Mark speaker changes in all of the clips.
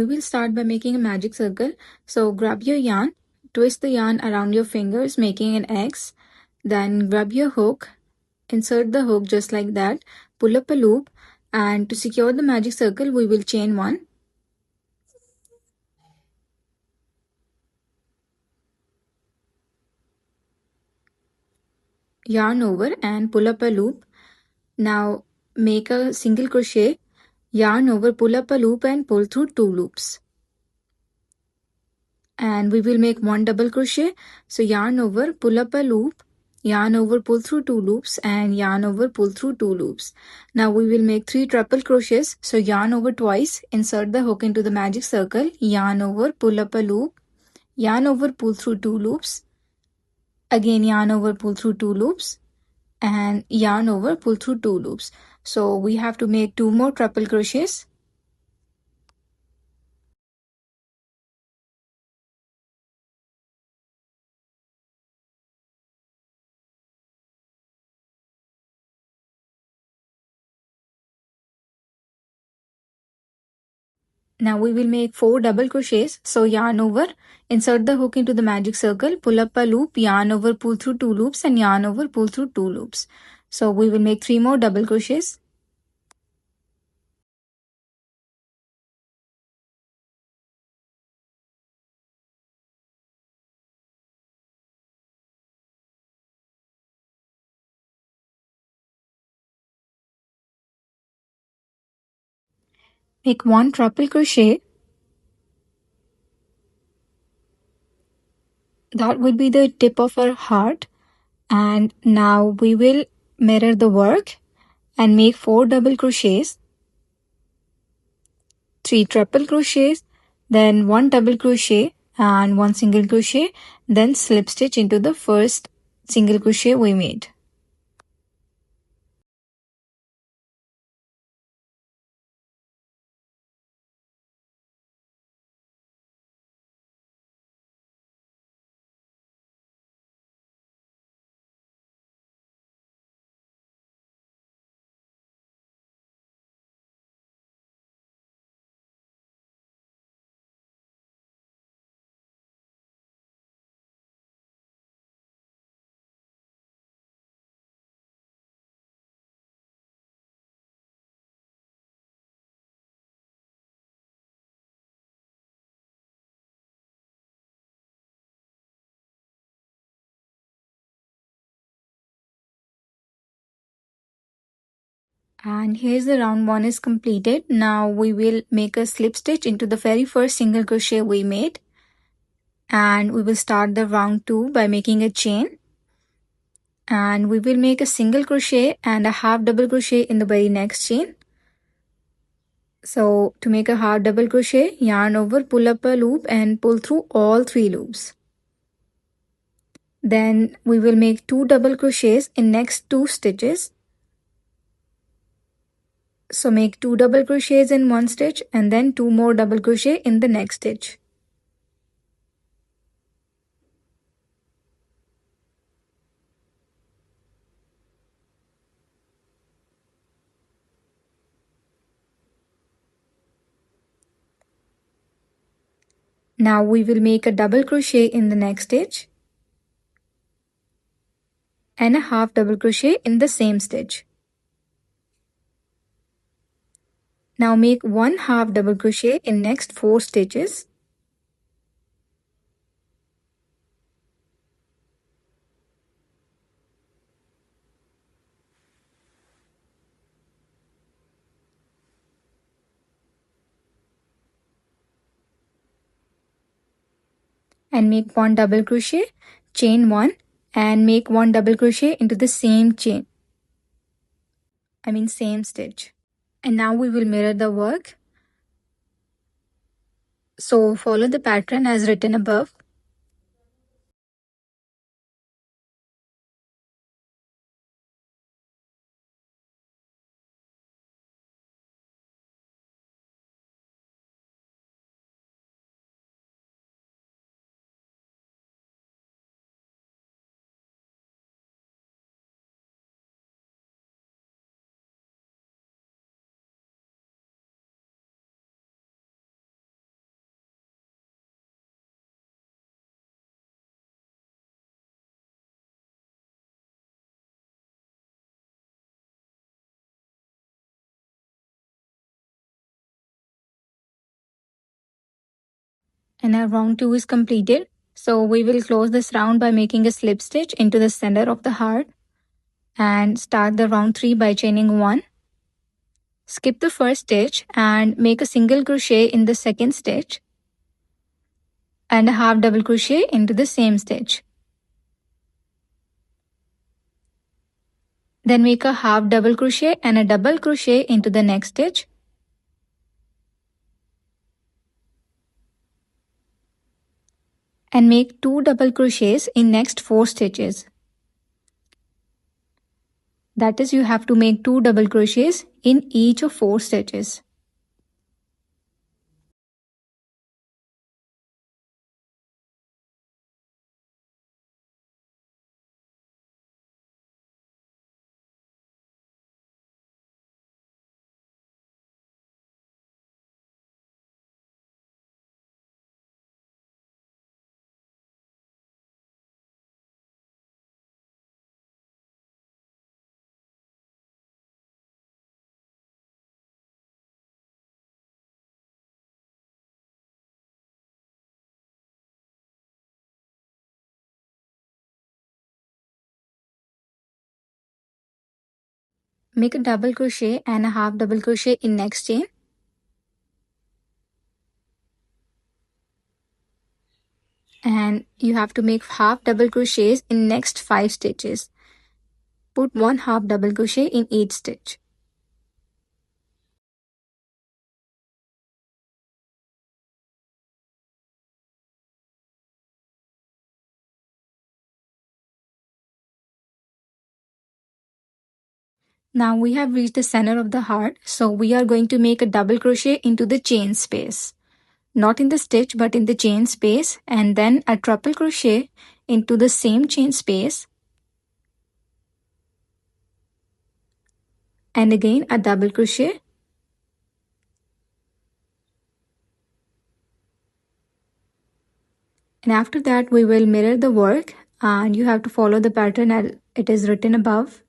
Speaker 1: we will start by making a magic circle. So grab your yarn, twist the yarn around your fingers, making an X. Then grab your hook, insert the hook just like that, pull up a loop, and to secure the magic circle, we will chain 1. Yarn over and pull up a loop. Now make a single crochet, yarn over, pull up a loop and pull through 2 loops. And we will make 1 double crochet. So yarn over, pull up a loop, yarn over, pull through 2 loops, and yarn over, pull through 2 loops. Now we will make 3 triple crochets. So yarn over twice, insert the hook into the magic circle, yarn over, pull up a loop, yarn over, pull through 2 loops, again yarn over, pull through 2 loops, and yarn over, pull through 2 loops. So we have to make 2 more triple crochets. Now we will make 4 double crochets. So yarn over, insert the hook into the magic circle, pull up a loop, yarn over, pull through 2 loops, and yarn over, pull through 2 loops. So we will make 3 more double crochets. Make 1 triple crochet. That would be the tip of our heart. And now we will mirror the work and make 4 double crochets, 3 triple crochets, then 1 double crochet and 1 single crochet, then slip stitch into the first single crochet we made. And here's the round 1 is completed. Now we will make a slip stitch into the very first single crochet we made. And we will start the round 2 by making a chain. And we will make a single crochet and a half double crochet in the very next chain. So to make a half double crochet, yarn over, pull up a loop and pull through all 3 loops. Then we will make 2 double crochets in next 2 stitches. So make 2 double crochets in one stitch and then 2 more double crochet in the next stitch. Now we will make a double crochet in the next stitch and a half double crochet in the same stitch. Now make 1 half double crochet in next 4 stitches. And make 1 double crochet, chain 1 and make 1 double crochet into the same chain. Same stitch. And now we will mirror the work. So follow the pattern as written above. And our round 2 is completed. So we will close this round by making a slip stitch into the center of the heart and start the round 3 by chaining 1. Skip the first stitch and make a single crochet in the second stitch and a half double crochet into the same stitch. Then make a half double crochet and a double crochet into the next stitch. And make 2 double crochets in next 4 stitches. That is, you have to make 2 double crochets in each of 4 stitches. Make a double crochet and a half double crochet in next chain. And you have to make half double crochets in next 5 stitches. Put 1 half double crochet in each stitch. Now we have reached the center of the heart, so we are going to make a double crochet into the chain space. Not in the stitch but in the chain space, and then a triple crochet into the same chain space, and again a double crochet, and after that we will mirror the work, and you have to follow the pattern as it is written above.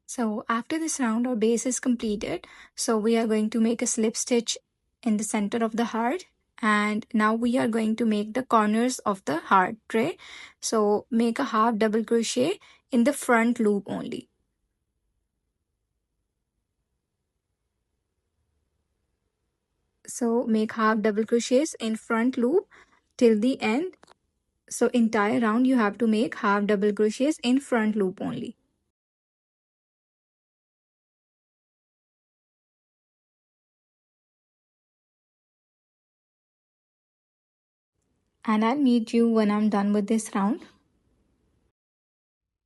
Speaker 1: So after this round our base is completed, so we are going to make a slip stitch in the center of the heart, and now we are going to make the corners of the heart tray. So make a half double crochet in the front loop only. So make half double crochets in front loop till the end. So entire round you have to make half double crochets in front loop only. And I'll meet you when I'm done with this round.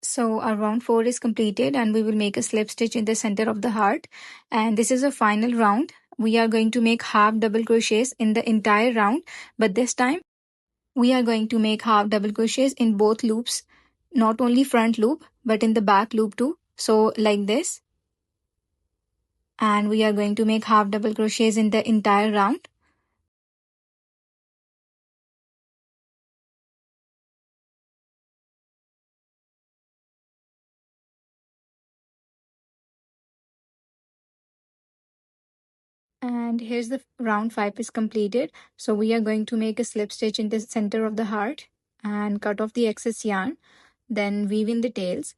Speaker 1: So our round 4 is completed, and we will make a slip stitch in the center of the heart, and this is a final round. We are going to make half double crochets in the entire round, but this time we are going to make half double crochets in both loops, not only front loop but in the back loop too. So like this, and we are going to make half double crochets in the entire round. And here's the round 5 is completed. So we are going to make a slip stitch in the center of the heart and cut off the excess yarn, then weave in the tails.